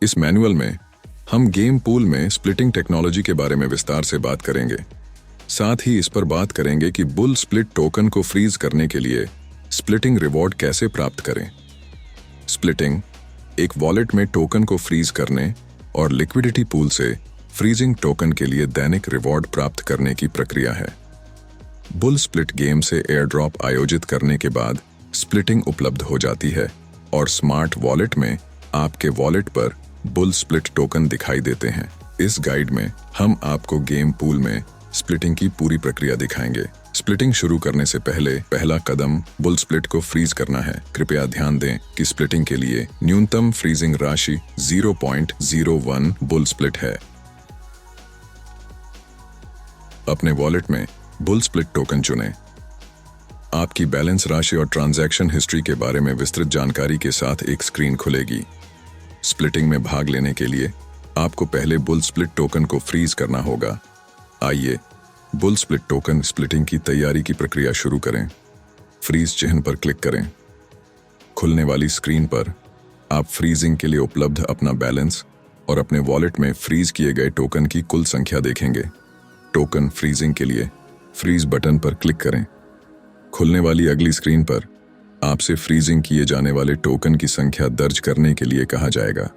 इस मैनुअल में हम गेम पूल में स्प्लिटिंग टेक्नोलॉजी के बारे में विस्तार से बात करेंगे। साथ ही इस पर बात करेंगे कि बुल स्प्लिट टोकन को फ्रीज करने के लिए स्प्लिटिंग रिवॉर्ड कैसे प्राप्त करें। स्प्लिटिंग एक वॉलेट में टोकन को फ्रीज करने और लिक्विडिटी पूल से फ्रीजिंग टोकन के लिए दैनिक रिवॉर्ड प्राप्त करने की प्रक्रिया है। बुल स्प्लिट गेम से एयर ड्रॉप आयोजित करने के बाद स्प्लिटिंग उपलब्ध हो जाती है और स्मार्ट वॉलेट में आपके वॉलेट पर बुल स्प्लिट टोकन दिखाई देते हैं। इस गाइड में हम आपको गेम पूल में स्प्लिटिंग की पूरी प्रक्रिया दिखाएंगे। स्प्लिटिंग शुरू करने से पहले पहला कदम बुल स्प्लिट को फ्रीज करना है। कृपया ध्यान दें कि स्प्लिटिंग के लिए न्यूनतम फ्रीजिंग राशि 0.01 बुल स्प्लिट है। अपने वॉलेट में बुल स्प्लिट टोकन चुनें। आपकी बैलेंस राशि और ट्रांजैक्शन हिस्ट्री के बारे में विस्तृत जानकारी के साथ एक स्क्रीन खुलेगी। स्प्लिटिंग में भाग लेने के लिए आपको पहले बुल स्प्लिट टोकन को फ्रीज करना होगा। आइए बुल स्प्लिट टोकन स्प्लिटिंग की तैयारी की प्रक्रिया शुरू करें। फ्रीज चिह्न पर क्लिक करें। खुलने वाली स्क्रीन पर आप फ्रीजिंग के लिए उपलब्ध अपना बैलेंस और अपने वॉलेट में फ्रीज किए गए टोकन की कुल संख्या देखेंगे। टोकन फ्रीजिंग के लिए फ्रीज बटन पर क्लिक करें। खुलने वाली अगली स्क्रीन पर आपसे फ्रीजिंग किए जाने वाले टोकन की संख्या दर्ज करने के लिए कहा जाएगा।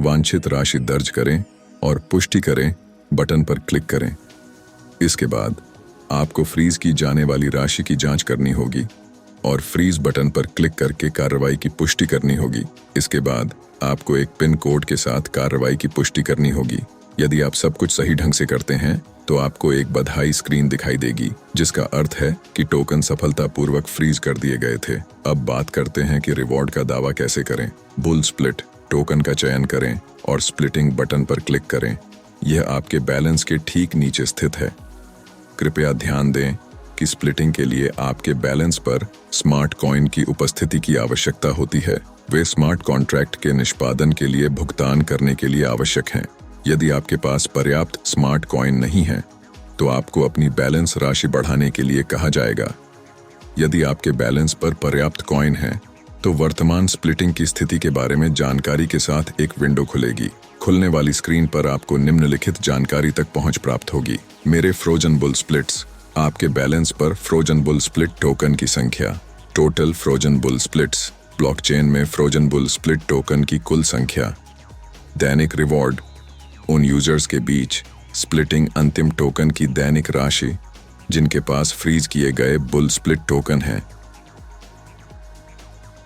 वांछित राशि दर्ज करें और पुष्टि करें बटन पर क्लिक करें। इसके बाद आपको फ्रीज की जाने वाली राशि की जांच करनी होगी और फ्रीज बटन पर क्लिक करके कार्रवाई की पुष्टि करनी होगी। इसके बाद आपको एक पिन कोड के साथ कार्रवाई की पुष्टि करनी होगी। यदि आप सब कुछ सही ढंग से करते हैं तो आपको एक बधाई स्क्रीन दिखाई देगी, जिसका अर्थ है कि टोकन सफलतापूर्वक फ्रीज कर दिए गए थे। अब बात करते हैं कि रिवॉर्ड का दावा कैसे करें। बुल स्प्लिट टोकन का चयन करें और स्प्लिटिंग बटन पर क्लिक करें। यह आपके बैलेंस के ठीक नीचे स्थित है। कृपया ध्यान दें कि स्प्लिटिंग के लिए आपके बैलेंस पर स्मार्ट कॉइन की उपस्थिति की आवश्यकता होती है। वे स्मार्ट कॉन्ट्रैक्ट के निष्पादन के लिए भुगतान करने के लिए आवश्यक हैं। यदि आपके पास पर्याप्त स्मार्ट कॉइन नहीं है तो आपको अपनी बैलेंस राशि बढ़ाने के लिए कहा जाएगा। यदि आपके बैलेंस पर पर्याप्त कॉइन है तो वर्तमान स्प्लिटिंग की स्थिति के बारे में जानकारी के साथ एक विंडो खुलेगी। खुलने वाली स्क्रीन पर आपको निम्नलिखित जानकारी तक पहुंच प्राप्त होगी। मेरे फ्रोजन बुल स्प्लिट्स, आपके बैलेंस पर फ्रोजन बुल स्प्लिट टोकन की संख्या, total frozen bull splits, blockchain में फ्रोजन बुल स्प्लिट टोकन की कुल संख्या, दैनिक रिवॉर्ड, उन यूजर्स के बीच स्प्लिटिंग अंतिम टोकन की दैनिक राशि जिनके पास फ्रीज किए गए बुल स्प्लिट टोकन है,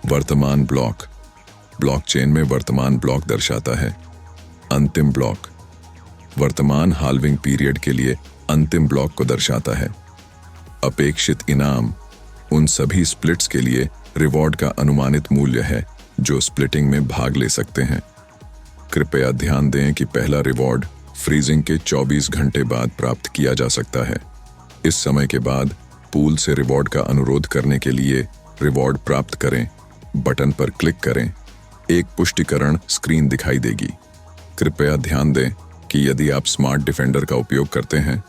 वर्तमान ब्लॉक, ब्लॉकचेन में वर्तमान ब्लॉक दर्शाता है, अंतिम ब्लॉक, वर्तमान हाल्विंग पीरियड के लिए अंतिम ब्लॉक को दर्शाता है, अपेक्षित इनाम, उन सभी स्प्लिट्स के लिए रिवॉर्ड का अनुमानित मूल्य है जो स्प्लिटिंग में भाग ले सकते हैं। कृपया ध्यान दें कि पहला रिवॉर्ड फ्रीजिंग के 24 घंटे बाद प्राप्त किया जा सकता है। इस समय के बाद पूल से रिवॉर्ड का अनुरोध करने के लिए रिवॉर्ड प्राप्त करें बटन पर क्लिक करें। एक पुष्टिकरण स्क्रीन दिखाई देगी। कृपया ध्यान दें कि यदि आप स्मार्ट डिफेंडर का उपयोग करते हैं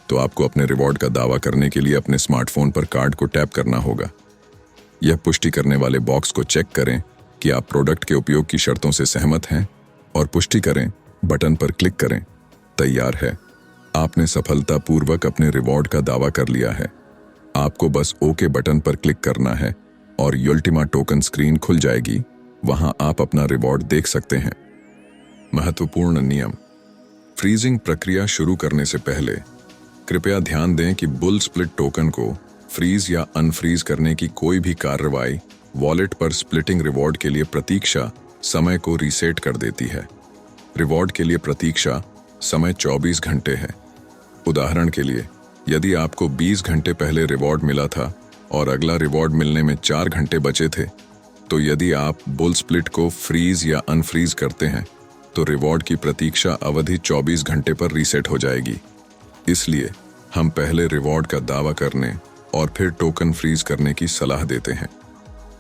तो आपको अपने रिवॉर्ड का दावा करने के लिए अपने स्मार्टफोन पर कार्ड को टैप करना होगा। यह पुष्टि करने वाले बॉक्स को चेक करें कि आप प्रोडक्ट के उपयोग की शर्तों से सहमत हैं और पुष्टि करें बटन पर क्लिक करें। तैयार है, आपने सफलतापूर्वक अपने रिवॉर्ड का दावा कर लिया है। आपको बस ओके बटन पर क्लिक करना है और युल्टिमा टोकन स्क्रीन खुल जाएगी। वहां आप अपना रिवॉर्ड देख सकते हैं। महत्वपूर्ण नियम। फ्रीजिंग प्रक्रिया शुरू करने से पहले कृपया ध्यान दें कि बुल स्प्लिट टोकन को फ्रीज या अनफ्रीज करने की कोई भी कार्रवाई वॉलेट पर स्प्लिटिंग रिवॉर्ड के लिए प्रतीक्षा समय को रीसेट कर देती है। रिवॉर्ड के लिए प्रतीक्षा समय 24 घंटे है। उदाहरण के लिए, यदि आपको 20 घंटे पहले रिवॉर्ड मिला था और अगला रिवॉर्ड मिलने में 4 घंटे बचे थे, तो यदि आप बुल स्प्लिट को फ्रीज या अनफ्रीज करते हैं तो रिवॉर्ड की प्रतीक्षा अवधि 24 घंटे पर रीसेट हो जाएगी। इसलिए हम पहले रिवॉर्ड का दावा करने और फिर टोकन फ्रीज करने की सलाह देते हैं।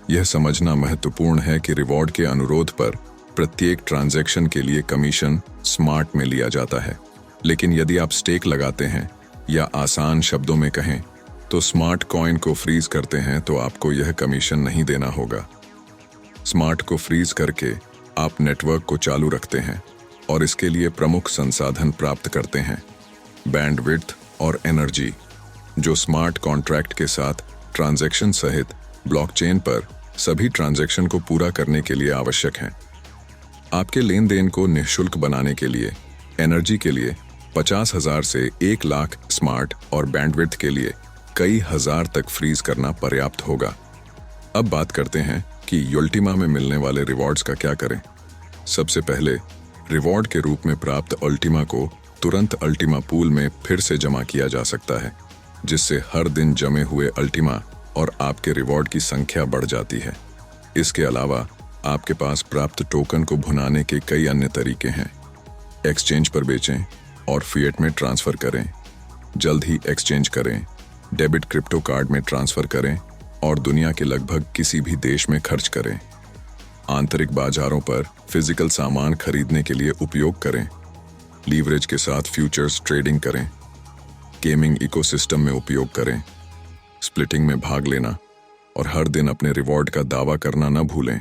यह समझना महत्वपूर्ण है कि रिवॉर्ड के अनुरोध पर प्रत्येक ट्रांजैक्शन के लिए कमीशन स्मार्ट में लिया जाता है, लेकिन यदि आप स्टेक लगाते हैं या आसान शब्दों में कहें तो स्मार्ट कॉइन को फ्रीज करते हैं तो आपको यह कमीशन नहीं देना होगा। स्मार्ट को फ्रीज करके आप नेटवर्क को चालू रखते हैं और इसके लिए प्रमुख संसाधन प्राप्त करते हैं, बैंडविड्थ और एनर्जी, जो स्मार्ट कॉन्ट्रैक्ट के साथ ट्रांजैक्शन सहित ब्लॉकचेन पर सभी ट्रांजैक्शन को पूरा करने के लिए आवश्यक हैं। आपके लेन देन को निःशुल्क बनाने के लिए एनर्जी के लिए 50,000 से 1 लाख स्मार्ट और बैंडविड्थ के लिए कई हजार तक फ्रीज करना पर्याप्त होगा। अब बात करते हैं कि युल्टिमा में मिलने वाले रिवॉर्ड्स का क्या करें। सबसे पहले रिवॉर्ड के रूप में प्राप्त अल्टिमा को तुरंत अल्टिमा पूल में फिर से जमा किया जा सकता है, जिससे हर दिन जमे हुए अल्टिमा और आपके रिवॉर्ड की संख्या बढ़ जाती है। इसके अलावा आपके पास प्राप्त टोकन को भुनाने के कई अन्य तरीके हैं। एक्सचेंज पर बेचें और फिएट में ट्रांसफर करें, जल्द ही एक्सचेंज करें, डेबिट क्रिप्टो कार्ड में ट्रांसफर करें और दुनिया के लगभग किसी भी देश में खर्च करें। आंतरिक बाजारों पर फिजिकल सामान खरीदने के लिए उपयोग करें, लीवरेज के साथ फ्यूचर्स ट्रेडिंग करें, गेमिंग इकोसिस्टम में उपयोग करें, स्प्लिटिंग में भाग लेना और हर दिन अपने रिवॉर्ड का दावा करना न भूलें।